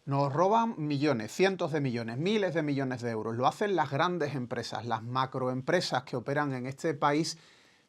Nos roban millones, cientos de millones, miles de millones de euros. Lo hacen las grandes empresas, las macroempresas que operan en este país,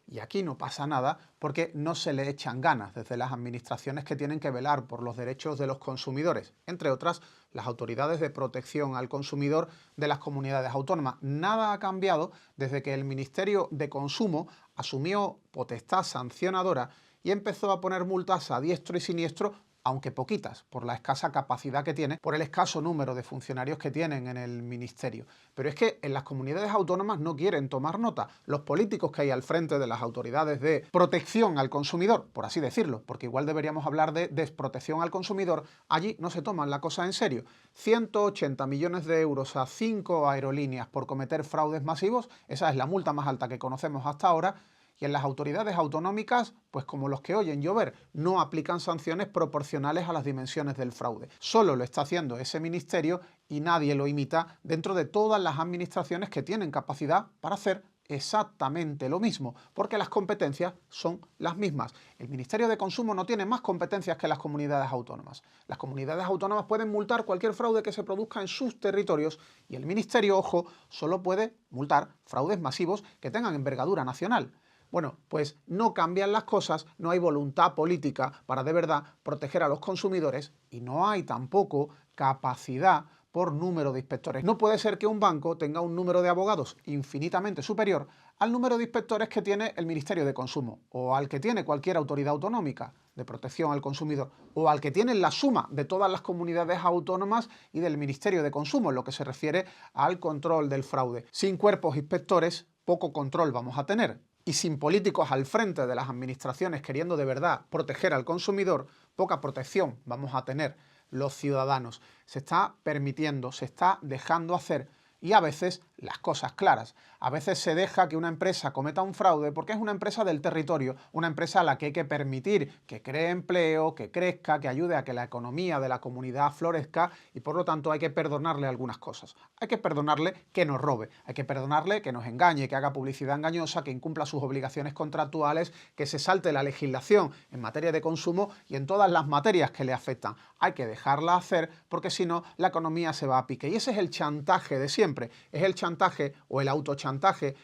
y aquí no pasa nada porque no se le echan ganas desde las administraciones que tienen que velar por los derechos de los consumidores, entre otras las autoridades de protección al consumidor de las comunidades autónomas. Nada ha cambiado desde que el Ministerio de Consumo asumió potestad sancionadora y empezó a poner multas a diestro y siniestro, aunque poquitas, por la escasa capacidad que tiene, por el escaso número de funcionarios que tienen en el ministerio. Pero es que en las comunidades autónomas no quieren tomar nota. Los políticos que hay al frente de las autoridades de protección al consumidor, por así decirlo, porque igual deberíamos hablar de desprotección al consumidor, allí no se toman la cosa en serio. 180 millones de euros a 5 aerolíneas por cometer fraudes masivos, esa es la multa más alta que conocemos hasta ahora. Y en las autoridades autonómicas, pues como los que oyen llover, no aplican sanciones proporcionales a las dimensiones del fraude. Solo lo está haciendo ese ministerio y nadie lo imita dentro de todas las administraciones que tienen capacidad para hacer exactamente lo mismo, porque las competencias son las mismas. El Ministerio de Consumo no tiene más competencias que las comunidades autónomas. Las comunidades autónomas pueden multar cualquier fraude que se produzca en sus territorios y el Ministerio, ojo, solo puede multar fraudes masivos que tengan envergadura nacional. Bueno, pues no cambian las cosas, no hay voluntad política para de verdad proteger a los consumidores y no hay tampoco capacidad por número de inspectores. No puede ser que un banco tenga un número de abogados infinitamente superior al número de inspectores que tiene el Ministerio de Consumo o al que tiene cualquier autoridad autonómica de protección al consumidor o al que tiene la suma de todas las comunidades autónomas y del Ministerio de Consumo en lo que se refiere al control del fraude. Sin cuerpos inspectores, poco control vamos a tener. Y sin políticos al frente de las administraciones queriendo de verdad proteger al consumidor, poca protección vamos a tener los ciudadanos. Se está permitiendo, se está dejando hacer y a veces las cosas claras. A veces se deja que una empresa cometa un fraude porque es una empresa del territorio, una empresa a la que hay que permitir que cree empleo, que crezca, que ayude a que la economía de la comunidad florezca y por lo tanto hay que perdonarle algunas cosas. Hay que perdonarle que nos robe, hay que perdonarle que nos engañe, que haga publicidad engañosa, que incumpla sus obligaciones contractuales, que se salte la legislación en materia de consumo y en todas las materias que le afectan. Hay que dejarla hacer porque si no la economía se va a pique. Y ese es el chantaje de siempre, es el chantaje o el autochantaje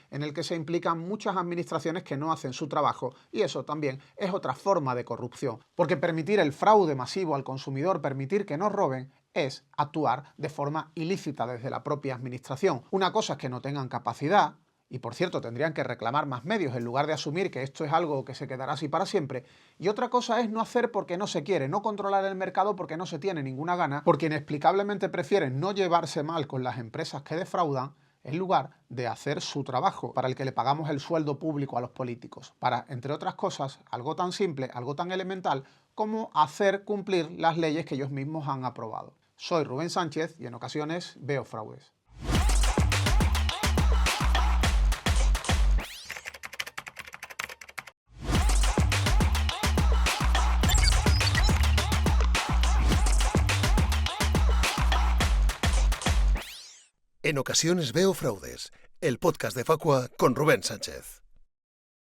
en el que se implican muchas administraciones que no hacen su trabajo y eso también es otra forma de corrupción. Porque permitir el fraude masivo al consumidor, permitir que nos roben, es actuar de forma ilícita desde la propia administración. Una cosa es que no tengan capacidad, y por cierto tendrían que reclamar más medios en lugar de asumir que esto es algo que se quedará así para siempre, y otra cosa es no hacer porque no se quiere, no controlar el mercado porque no se tiene ninguna gana, porque inexplicablemente prefieren no llevarse mal con las empresas que defraudan en lugar de hacer su trabajo, para el que le pagamos el sueldo público a los políticos, para, entre otras cosas, algo tan simple, algo tan elemental como hacer cumplir las leyes que ellos mismos han aprobado. Soy Rubén Sánchez y en ocasiones veo fraudes. En ocasiones veo fraudes, el podcast de Facua con Rubén Sánchez.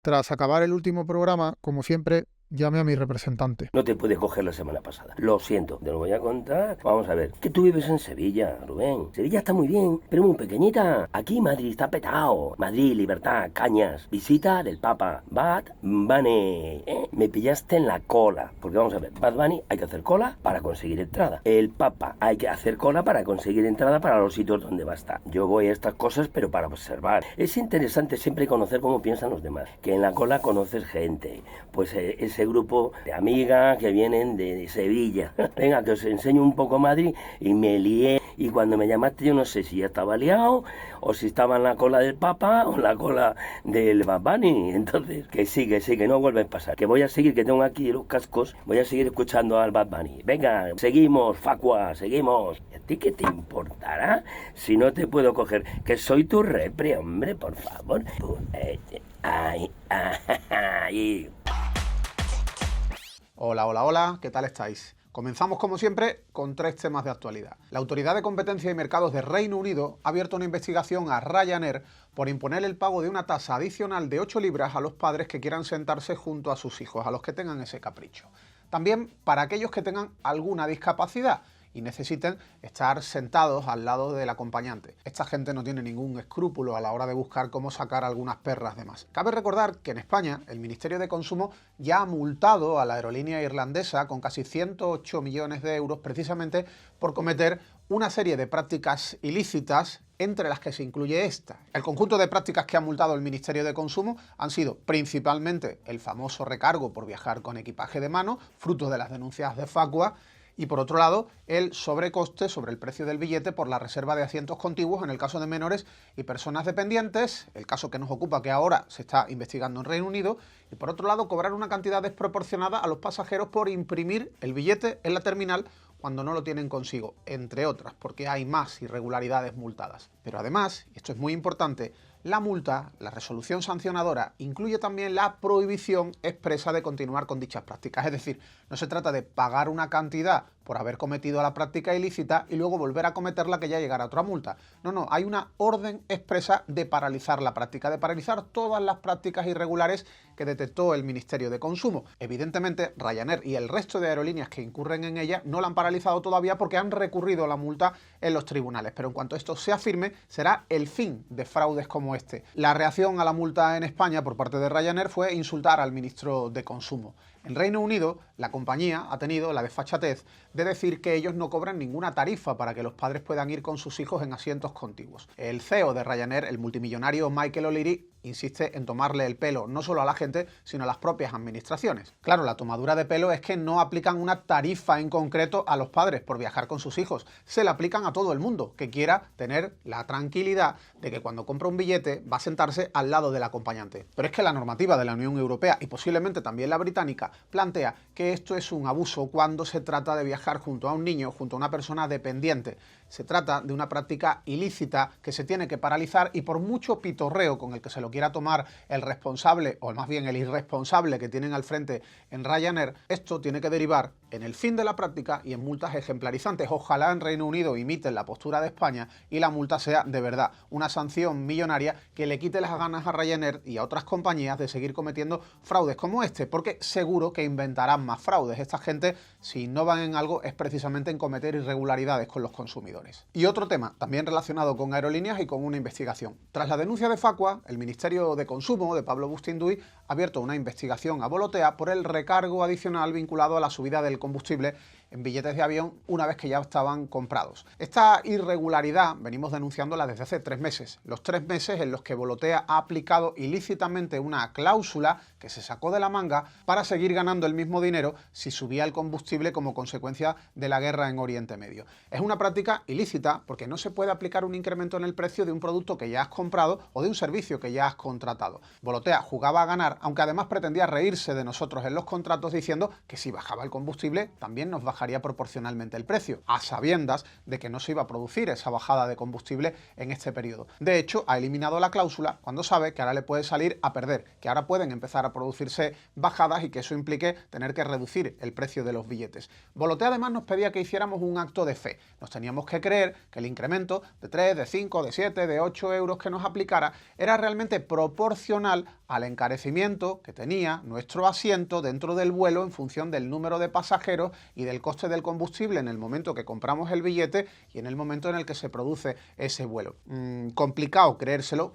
Tras acabar el último programa, como siempre, llame a mi representante. No te pude coger la semana pasada. Lo siento, te lo voy a contar. Vamos a ver, que tú vives en Sevilla, Rubén. Sevilla está muy bien, pero muy pequeñita. Aquí Madrid está petado. Madrid, libertad, cañas. Visita del Papa. Bad Bunny. Me pillaste en la cola. Porque vamos a ver, Bad Bunny hay que hacer cola para conseguir entrada. El Papa hay que hacer cola para conseguir entrada para los sitios donde va a estar. Yo voy a estas cosas, pero para observar. Es interesante siempre conocer cómo piensan los demás. Que en la cola conoces gente. Pues ese grupo de amigas que vienen de Sevilla. Venga, que os enseño un poco Madrid y me lié. Y cuando me llamaste yo no sé si ya estaba liado o si estaba en la cola del Papa o en la cola del Bad Bunny. Entonces, que sí, que no vuelve a pasar. Que voy a seguir, que tengo aquí los cascos, voy a seguir escuchando al Bad Bunny. Venga, seguimos, Facua, seguimos. ¿Y a ti qué te importará si no te puedo coger? Que soy tu repre, hombre, por favor. Ay. Hola, ¿qué tal estáis? Comenzamos como siempre con 3 temas de actualidad. La Autoridad de Competencia y Mercados de Reino Unido ha abierto una investigación a Ryanair por imponer el pago de una tasa adicional de 8 libras a los padres que quieran sentarse junto a sus hijos, a los que tengan ese capricho. También para aquellos que tengan alguna discapacidad. y necesiten estar sentados al lado del acompañante. Esta gente no tiene ningún escrúpulo a la hora de buscar cómo sacar algunas perras de más. Cabe recordar que en España el Ministerio de Consumo ya ha multado a la aerolínea irlandesa con casi 108 millones de euros precisamente por cometer una serie de prácticas ilícitas, entre las que se incluye esta. El conjunto de prácticas que ha multado el Ministerio de Consumo han sido principalmente el famoso recargo por viajar con equipaje de mano, fruto de las denuncias de Facua, y por otro lado, el sobrecoste sobre el precio del billete por la reserva de asientos contiguos en el caso de menores y personas dependientes, el caso que nos ocupa, que ahora se está investigando en Reino Unido, y por otro lado, cobrar una cantidad desproporcionada a los pasajeros por imprimir el billete en la terminal cuando no lo tienen consigo, entre otras, porque hay más irregularidades multadas. Pero además, y esto es muy importante, la multa, la resolución sancionadora, incluye también la prohibición expresa de continuar con dichas prácticas. Es decir, no se trata de pagar una cantidad por haber cometido la práctica ilícita y luego volver a cometerla, que ya llegará otra multa. No, hay una orden expresa de paralizar la práctica, de paralizar todas las prácticas irregulares que detectó el Ministerio de Consumo. Evidentemente, Ryanair y el resto de aerolíneas que incurren en ella no la han paralizado todavía porque han recurrido la multa en los tribunales, pero en cuanto esto sea firme, será el fin de fraudes como este. La reacción a la multa en España por parte de Ryanair fue insultar al ministro de Consumo. En Reino Unido, la compañía ha tenido la desfachatez de decir que ellos no cobran ninguna tarifa para que los padres puedan ir con sus hijos en asientos contiguos. El CEO de Ryanair, el multimillonario Michael O'Leary, insiste en tomarle el pelo no solo a la gente, sino a las propias administraciones. Claro, la tomadura de pelo es que no aplican una tarifa en concreto a los padres por viajar con sus hijos, se la aplican a todo el mundo que quiera tener la tranquilidad de que cuando compra un billete va a sentarse al lado del acompañante. Pero es que la normativa de la Unión Europea y posiblemente también la británica plantea que esto es un abuso cuando se trata de viajar junto a un niño, junto a una persona dependiente. Se trata de una práctica ilícita que se tiene que paralizar, y por mucho pitorreo con el que se lo quiera tomar el responsable, o más bien el irresponsable que tienen al frente en Ryanair, esto tiene que derivar en el fin de la práctica y en multas ejemplarizantes. Ojalá en Reino Unido imiten la postura de España y la multa sea de verdad una sanción millonaria que le quite las ganas a Ryanair y a otras compañías de seguir cometiendo fraudes como este, porque seguro que inventarán más fraudes. Esta gente, si innovan en algo, es precisamente en cometer irregularidades con los consumidores. Y otro tema, también relacionado con aerolíneas y con una investigación. Tras la denuncia de Facua, el Ministerio de Consumo de Pablo Bustinduy ha abierto una investigación a Volotea por el recargo adicional vinculado a la subida del combustible en billetes de avión una vez que ya estaban comprados. Esta irregularidad venimos denunciándola desde hace 3 meses. Los 3 meses en los que Volotea ha aplicado ilícitamente una cláusula que se sacó de la manga para seguir ganando el mismo dinero si subía el combustible como consecuencia de la guerra en Oriente Medio. Es una práctica ilícita porque no se puede aplicar un incremento en el precio de un producto que ya has comprado o de un servicio que ya has contratado. Volotea jugaba a ganar, aunque además pretendía reírse de nosotros en los contratos diciendo que si bajaba el combustible también nos bajaría proporcionalmente el precio, a sabiendas de que no se iba a producir esa bajada de combustible en este periodo. De hecho, ha eliminado la cláusula cuando sabe que ahora le puede salir a perder, que ahora pueden empezar a producirse bajadas y que eso implique tener que reducir el precio de los billetes. Volotea además nos pedía que hiciéramos un acto de fe. Nos teníamos que creer que el incremento de 3, de 5, de 7, de 8 euros que nos aplicara era realmente proporcional al encarecimiento que tenía nuestro asiento dentro del vuelo en función del número de pasajeros y del coste del combustible en el momento que compramos el billete y en el momento en el que se produce ese vuelo. Complicado creérselo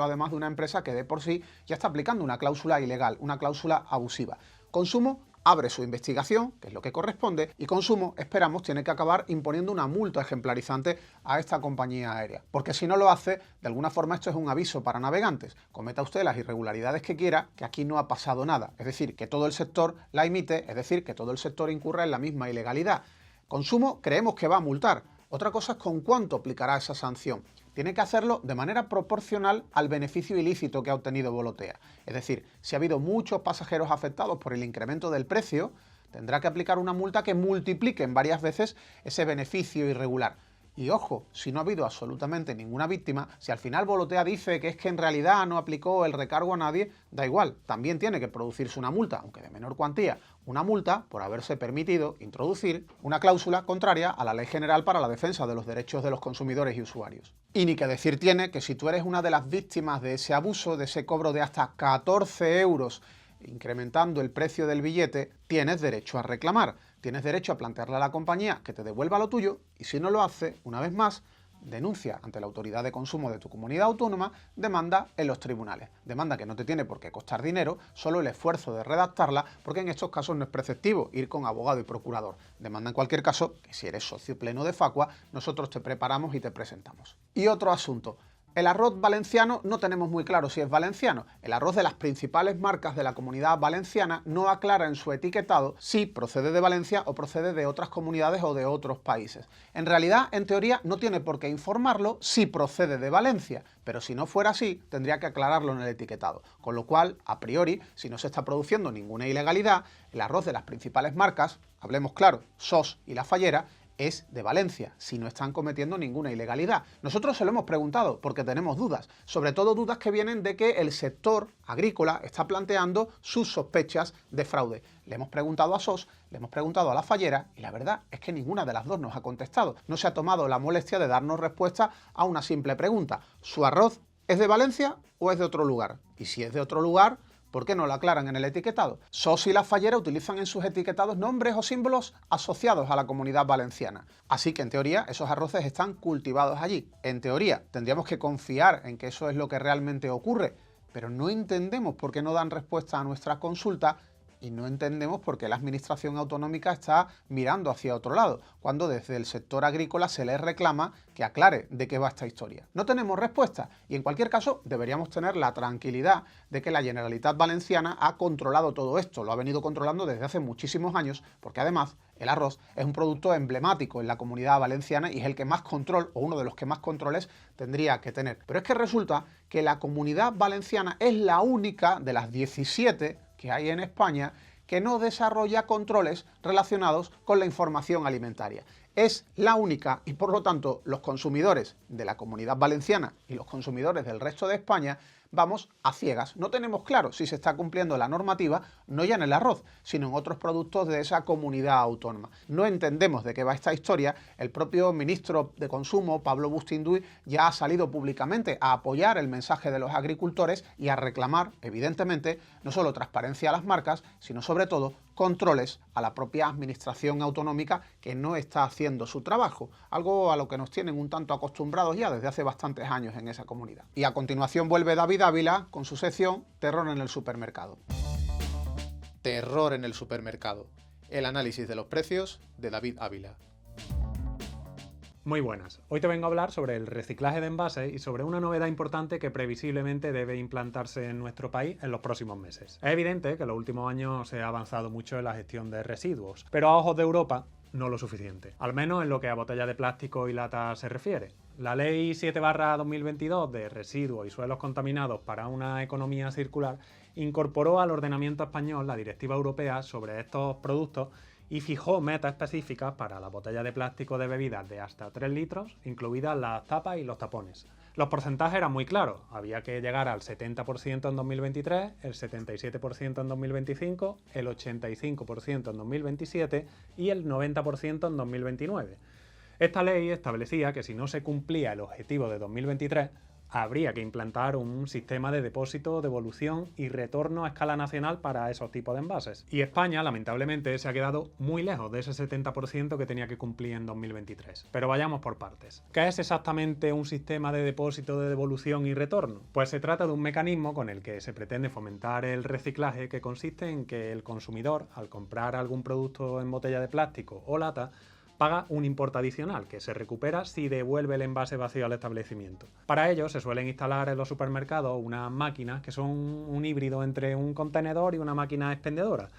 además de una empresa que de por sí ya está aplicando una cláusula ilegal, una cláusula abusiva. Consumo abre su investigación, que es lo que corresponde, y Consumo, esperamos, tiene que acabar imponiendo una multa ejemplarizante a esta compañía aérea. Porque si no lo hace, de alguna forma esto es un aviso para navegantes. Cometa usted las irregularidades que quiera, que aquí no ha pasado nada. Es decir, que todo el sector la imite, es decir, que todo el sector incurra en la misma ilegalidad. Consumo creemos que va a multar. Otra cosa es con cuánto aplicará esa sanción. Tiene que hacerlo de manera proporcional al beneficio ilícito que ha obtenido Volotea. Es decir, si ha habido muchos pasajeros afectados por el incremento del precio, tendrá que aplicar una multa que multiplique en varias veces ese beneficio irregular. Y ojo, si no ha habido absolutamente ninguna víctima, si al final Volotea dice que es que en realidad no aplicó el recargo a nadie, da igual, también tiene que producirse una multa, aunque de menor cuantía, una multa por haberse permitido introducir una cláusula contraria a la Ley General para la Defensa de los Derechos de los Consumidores y Usuarios. Y ni que decir tiene que si tú eres una de las víctimas de ese abuso, de ese cobro de hasta 14 euros incrementando el precio del billete, tienes derecho a reclamar. Tienes derecho a plantearle a la compañía que te devuelva lo tuyo y si no lo hace, una vez más, denuncia ante la autoridad de consumo de tu comunidad autónoma, demanda en los tribunales. Demanda que no te tiene por qué costar dinero, solo el esfuerzo de redactarla, porque en estos casos no es preceptivo ir con abogado y procurador. Demanda en cualquier caso que si eres socio pleno de Facua, nosotros te preparamos y te presentamos. Y otro asunto. El arroz valenciano no tenemos muy claro si es valenciano. El arroz de las principales marcas de la Comunidad Valenciana no aclara en su etiquetado si procede de Valencia o procede de otras comunidades o de otros países. En realidad, en teoría, no tiene por qué informarlo si procede de Valencia, pero si no fuera así, tendría que aclararlo en el etiquetado. Con lo cual, a priori, si no se está produciendo ninguna ilegalidad, el arroz de las principales marcas, hablemos claro, SOS y La Fallera, es de Valencia, si no están cometiendo ninguna ilegalidad. Nosotros se lo hemos preguntado porque tenemos dudas, sobre todo dudas que vienen de que el sector agrícola está planteando sus sospechas de fraude. Le hemos preguntado a SOS, le hemos preguntado a La Fallera y la verdad es que ninguna de las dos nos ha contestado. No se ha tomado la molestia de darnos respuesta a una simple pregunta. ¿Su arroz es de Valencia o es de otro lugar? Y si es de otro lugar, ¿por qué no lo aclaran en el etiquetado? SOS y La Fallera utilizan en sus etiquetados nombres o símbolos asociados a la Comunidad Valenciana. Así que en teoría esos arroces están cultivados allí. En teoría tendríamos que confiar en que eso es lo que realmente ocurre, pero no entendemos por qué no dan respuesta a nuestras consultas y no entendemos por qué la administración autonómica está mirando hacia otro lado, cuando desde el sector agrícola se les reclama que aclare de qué va esta historia. No tenemos respuesta y en cualquier caso deberíamos tener la tranquilidad de que la Generalitat Valenciana ha controlado todo esto, lo ha venido controlando desde hace muchísimos años, porque además el arroz es un producto emblemático en la Comunidad Valenciana y es el que más control, o uno de los que más controles tendría que tener. Pero es que resulta que la Comunidad Valenciana es la única de las 17 que hay en España que no desarrolla controles relacionados con la información alimentaria. Es la única y por lo tanto los consumidores de la Comunidad Valenciana y los consumidores del resto de España vamos a ciegas. No tenemos claro si se está cumpliendo la normativa, no ya en el arroz, sino en otros productos de esa comunidad autónoma. No entendemos de qué va esta historia. El propio ministro de Consumo, Pablo Bustinduy, ya ha salido públicamente a apoyar el mensaje de los agricultores y a reclamar, evidentemente, no solo transparencia a las marcas, sino sobre todo controles a la propia administración autonómica que no está haciendo su trabajo, algo a lo que nos tienen un tanto acostumbrados ya desde hace bastantes años en esa comunidad. Y a continuación vuelve David Ávila con su sección Terror en el supermercado. Terror en el supermercado. El análisis de los precios de David Ávila. Muy buenas. Hoy te vengo a hablar sobre el reciclaje de envases y sobre una novedad importante que previsiblemente debe implantarse en nuestro país en los próximos meses. Es evidente que en los últimos años se ha avanzado mucho en la gestión de residuos, pero a ojos de Europa no lo suficiente, al menos en lo que a botellas de plástico y lata se refiere. La Ley 7/2022 de residuos y suelos contaminados para una economía circular incorporó al ordenamiento español la Directiva Europea sobre estos productos y fijó metas específicas para las botellas de plástico de bebidas de hasta 3 litros, incluidas las tapas y los tapones. Los porcentajes eran muy claros, había que llegar al 70% en 2023, el 77% en 2025, el 85% en 2027 y el 90% en 2029. Esta ley establecía que si no se cumplía el objetivo de 2023, habría que implantar un sistema de depósito, devolución y retorno a escala nacional para esos tipos de envases. Y España, lamentablemente, se ha quedado muy lejos de ese 70% que tenía que cumplir en 2023. Pero vayamos por partes. ¿Qué es exactamente un sistema de depósito, de devolución y retorno? Pues se trata de un mecanismo con el que se pretende fomentar el reciclaje, que consiste en que el consumidor, al comprar algún producto en botella de plástico o lata, paga un importe adicional que se recupera si devuelve el envase vacío al establecimiento. Para ello se suelen instalar en los supermercados unas máquinas que son un híbrido entre un contenedor y una máquina expendedora,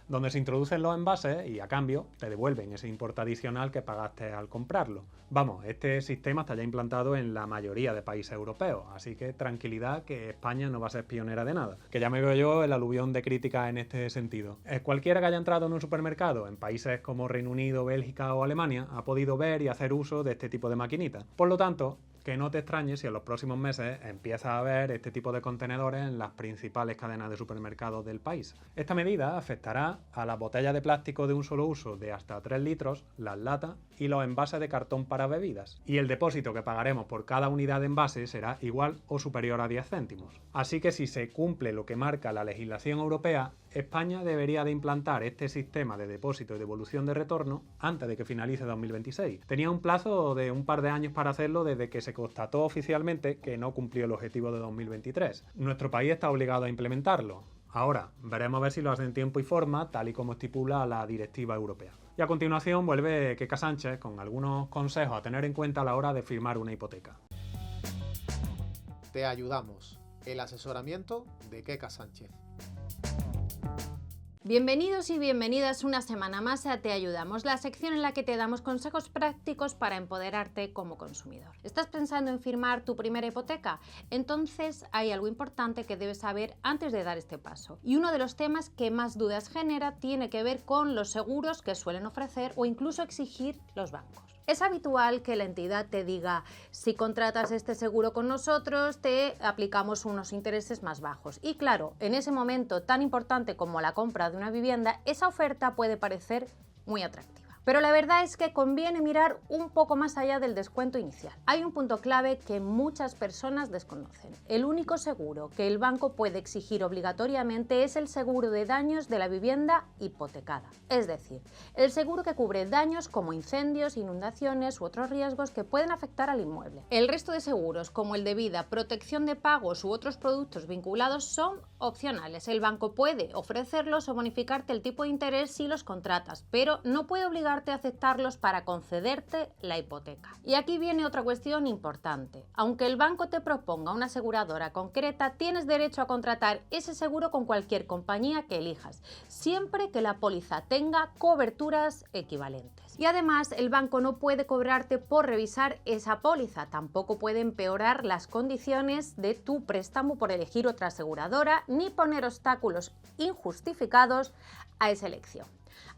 donde se introducen los envases y a cambio te devuelven ese importe adicional que pagaste al comprarlo. Vamos, este sistema está ya implantado en la mayoría de países europeos, así que tranquilidad que España no va a ser pionera de nada, que ya me veo yo el aluvión de críticas en este sentido. Cualquiera que haya entrado en un supermercado en países como Reino Unido, Bélgica o Alemania ha podido ver y hacer uso de este tipo de maquinitas. Por lo tanto, que no te extrañe si en los próximos meses empiezas a ver este tipo de contenedores en las principales cadenas de supermercados del país. Esta medida afectará a las botellas de plástico de un solo uso de hasta 3 litros, las latas y los envases de cartón para bebidas. Y el depósito que pagaremos por cada unidad de envase será igual o superior a 10 céntimos. Así que si se cumple lo que marca la legislación europea, España debería de implantar este sistema de depósito y devolución de retorno antes de que finalice 2026. Tenía un plazo de un par de años para hacerlo desde que se constató oficialmente que no cumplió el objetivo de 2023. Nuestro país está obligado a implementarlo. Ahora, veremos a ver si lo hace en tiempo y forma, tal y como estipula la directiva europea. Y a continuación vuelve Queca Sánchez con algunos consejos a tener en cuenta a la hora de firmar una hipoteca. Te ayudamos. El asesoramiento de Queca Sánchez. Bienvenidos y bienvenidas una semana más a Te Ayudamos, la sección en la que te damos consejos prácticos para empoderarte como consumidor. ¿Estás pensando en firmar tu primera hipoteca? Entonces hay algo importante que debes saber antes de dar este paso. Y uno de los temas que más dudas genera tiene que ver con los seguros que suelen ofrecer o incluso exigir los bancos. Es habitual que la entidad te diga, si contratas este seguro con nosotros, te aplicamos unos intereses más bajos. Y claro, en ese momento tan importante como la compra de una vivienda, esa oferta puede parecer muy atractiva. Pero la verdad es que conviene mirar un poco más allá del descuento inicial. Hay un punto clave que muchas personas desconocen. El único seguro que el banco puede exigir obligatoriamente es el seguro de daños de la vivienda hipotecada. Es decir, el seguro que cubre daños como incendios, inundaciones u otros riesgos que pueden afectar al inmueble. El resto de seguros, como el de vida, protección de pagos u otros productos vinculados, son opcionales. El banco puede ofrecerlos o bonificarte el tipo de interés si los contratas, pero no puede obligarte a aceptarlos para concederte la hipoteca. Y aquí viene otra cuestión importante. Aunque el banco te proponga una aseguradora concreta, tienes derecho a contratar ese seguro con cualquier compañía que elijas, siempre que la póliza tenga coberturas equivalentes. Y además, el banco no puede cobrarte por revisar esa póliza, tampoco puede empeorar las condiciones de tu préstamo por elegir otra aseguradora, ni poner obstáculos injustificados a esa elección.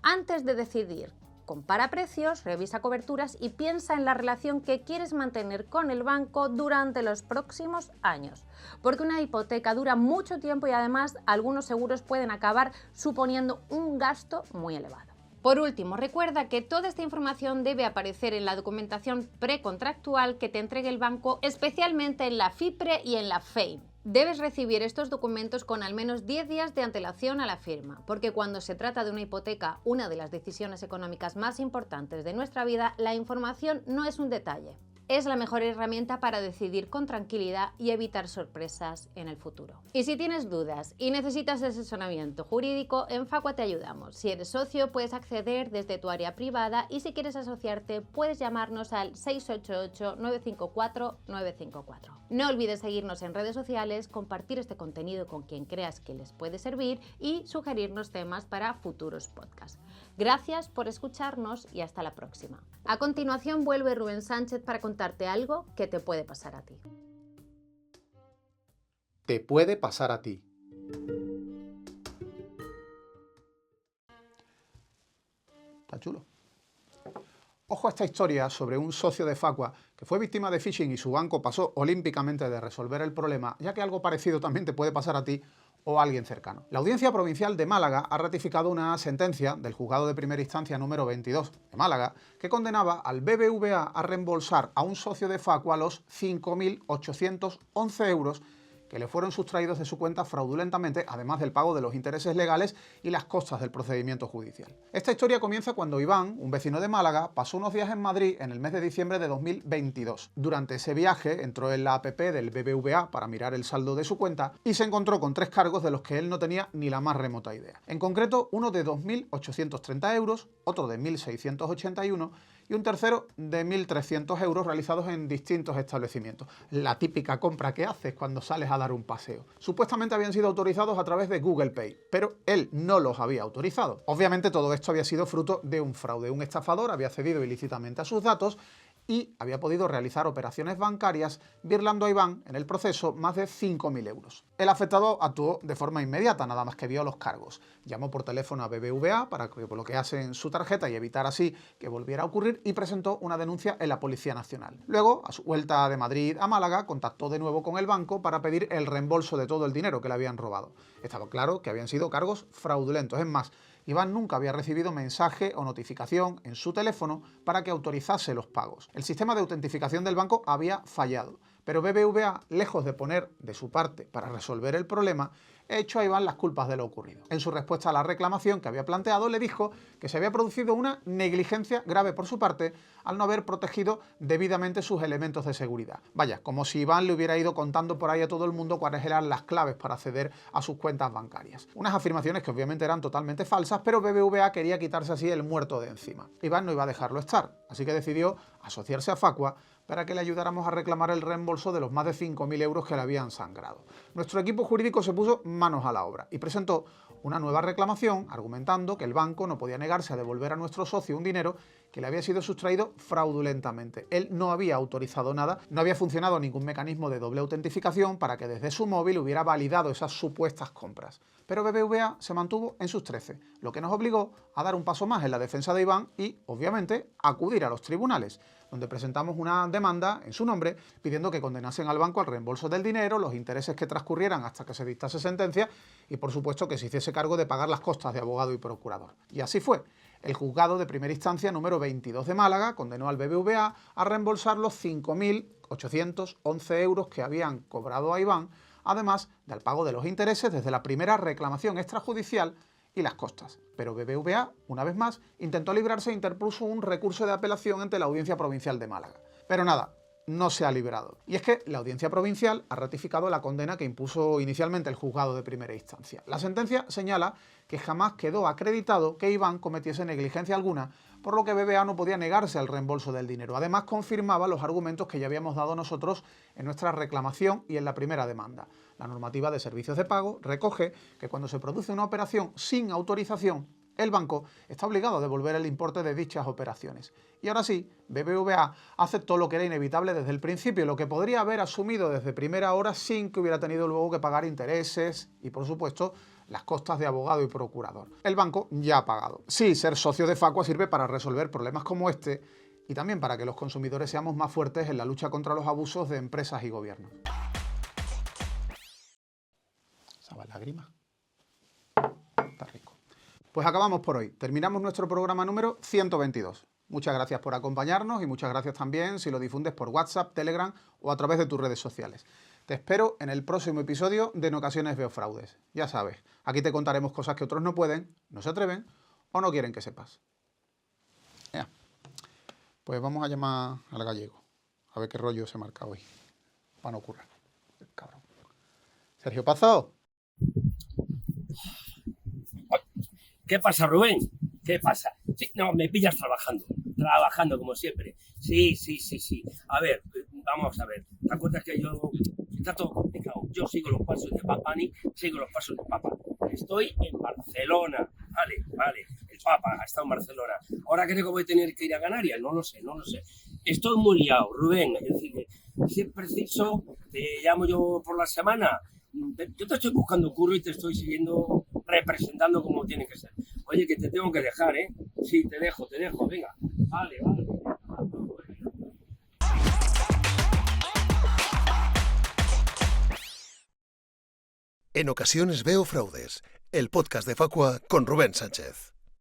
Antes de decidir, compara precios, revisa coberturas y piensa en la relación que quieres mantener con el banco durante los próximos años. Porque una hipoteca dura mucho tiempo y además algunos seguros pueden acabar suponiendo un gasto muy elevado. Por último, recuerda que toda esta información debe aparecer en la documentación precontractual que te entregue el banco, especialmente en la FIPRE y en la FEIM. Debes recibir estos documentos con al menos 10 días de antelación a la firma, porque cuando se trata de una hipoteca, una de las decisiones económicas más importantes de nuestra vida, la información no es un detalle. Es la mejor herramienta para decidir con tranquilidad y evitar sorpresas en el futuro. Y si tienes dudas y necesitas asesoramiento jurídico, en Facua te ayudamos. Si eres socio, puedes acceder desde tu área privada y si quieres asociarte, puedes llamarnos al 688-954-954. No olvides seguirnos en redes sociales, compartir este contenido con quien creas que les puede servir y sugerirnos temas para futuros podcasts. Gracias por escucharnos y hasta la próxima. A continuación vuelve Rubén Sánchez para contarte algo que te puede pasar a ti. Te puede pasar a ti. Está chulo. Ojo a esta historia sobre un socio de Facua que fue víctima de phishing y su banco pasó olímpicamente de resolver el problema, ya que algo parecido también te puede pasar a ti o a alguien cercano. La Audiencia Provincial de Málaga ha ratificado una sentencia del Juzgado de Primera Instancia número 22 de Málaga que condenaba al BBVA a reembolsar a un socio de Facua los 5.811 euros que le fueron sustraídos de su cuenta fraudulentamente, además del pago de los intereses legales y las costas del procedimiento judicial. Esta historia comienza cuando Iván, un vecino de Málaga, pasó unos días en Madrid en el mes de diciembre de 2022. Durante ese viaje entró en la app del BBVA para mirar el saldo de su cuenta y se encontró con 3 cargos de los que él no tenía ni la más remota idea. En concreto, uno de 2.830 euros, otro de 1.681 y un tercero de 1.300 euros realizados en distintos establecimientos. La típica compra que haces cuando sales a dar un paseo. Supuestamente habían sido autorizados a través de Google Pay, pero él no los había autorizado. Obviamente todo esto había sido fruto de un fraude. Un estafador había accedido ilícitamente a sus datos y había podido realizar operaciones bancarias birlando a Iván en el proceso más de 5.000 euros. El afectado actuó de forma inmediata, nada más que vio los cargos. Llamó por teléfono a BBVA para que bloqueasen su tarjeta y evitar así que volviera a ocurrir y presentó una denuncia en la Policía Nacional. Luego, a su vuelta de Madrid a Málaga, contactó de nuevo con el banco para pedir el reembolso de todo el dinero que le habían robado. Estaba claro que habían sido cargos fraudulentos. Es más, Iván nunca había recibido mensaje o notificación en su teléfono para que autorizase los pagos. El sistema de autentificación del banco había fallado, pero BBVA, lejos de poner de su parte para resolver el problema, echó a Iván las culpas de lo ocurrido. En su respuesta a la reclamación que había planteado, le dijo que se había producido una negligencia grave por su parte al no haber protegido debidamente sus elementos de seguridad. Vaya, como si Iván le hubiera ido contando por ahí a todo el mundo cuáles eran las claves para acceder a sus cuentas bancarias. Unas afirmaciones que obviamente eran totalmente falsas, pero BBVA quería quitarse así el muerto de encima. Iván no iba a dejarlo estar, así que decidió asociarse a Facua para que le ayudáramos a reclamar el reembolso de los más de 5.000 euros que le habían sangrado. Nuestro equipo jurídico se puso manos a la obra y presentó una nueva reclamación argumentando que el banco no podía negarse a devolver a nuestro socio un dinero que le había sido sustraído fraudulentamente. Él no había autorizado nada, no había funcionado ningún mecanismo de doble autentificación para que desde su móvil hubiera validado esas supuestas compras. Pero BBVA se mantuvo en sus 13, lo que nos obligó a dar un paso más en la defensa de Iván y, obviamente, acudir a los tribunales, donde presentamos una demanda en su nombre pidiendo que condenasen al banco al reembolso del dinero, los intereses que transcurrieran hasta que se dictase sentencia y, por supuesto, que se hiciese cargo de pagar las costas de abogado y procurador. Y así fue. El juzgado de primera instancia número 22 de Málaga condenó al BBVA a reembolsar los 5.811 euros que habían cobrado a Iván, además del pago de los intereses desde la primera reclamación extrajudicial y las costas. Pero BBVA, una vez más, intentó librarse e interpuso un recurso de apelación ante la Audiencia Provincial de Málaga. Pero nada, no se ha librado. Y es que la Audiencia Provincial ha ratificado la condena que impuso inicialmente el juzgado de primera instancia. La sentencia señala que jamás quedó acreditado que Iván cometiese negligencia alguna, por lo que BBVA no podía negarse al reembolso del dinero. Además, confirmaba los argumentos que ya habíamos dado nosotros en nuestra reclamación y en la primera demanda. La normativa de servicios de pago recoge que cuando se produce una operación sin autorización, el banco está obligado a devolver el importe de dichas operaciones. Y ahora sí, BBVA aceptó lo que era inevitable desde el principio, lo que podría haber asumido desde primera hora sin que hubiera tenido luego que pagar intereses y, por supuesto, las costas de abogado y procurador. El banco ya ha pagado. Sí, ser socio de Facua sirve para resolver problemas como este y también para que los consumidores seamos más fuertes en la lucha contra los abusos de empresas y gobiernos. ¿Sabe lágrima? Está rico. Pues acabamos por hoy. Terminamos nuestro programa número 122. Muchas gracias por acompañarnos y muchas gracias también si lo difundes por WhatsApp, Telegram o a través de tus redes sociales. Te espero en el próximo episodio de En ocasiones veo fraudes. Ya sabes, aquí te contaremos cosas que otros no pueden, no se atreven o no quieren que sepas. Ya. Pues vamos a llamar al gallego. A ver qué rollo se marca hoy. Para no ocurrir. Cabrón. Sergio Pazo. ¿Qué pasa, Rubén? ¿Qué pasa? Sí, no, me pillas trabajando como siempre. Sí. A ver, vamos a ver. ¿Te acuerdas que está todo complicado? Yo sigo los pasos de Papani, sigo los pasos de Papa. Estoy en Barcelona. Vale. El Papa está en Barcelona. Ahora creo que voy a tener que ir a Canarias. No lo sé. Estoy muy liado, Rubén. Es decir, si es preciso, te llamo yo por la semana. Yo te estoy buscando curro y te estoy siguiendo representando como tiene que ser. Oye, que te tengo que dejar, ¿eh? Sí, te dejo, venga. Vale. En ocasiones veo fraudes, el podcast de Facua con Rubén Sánchez.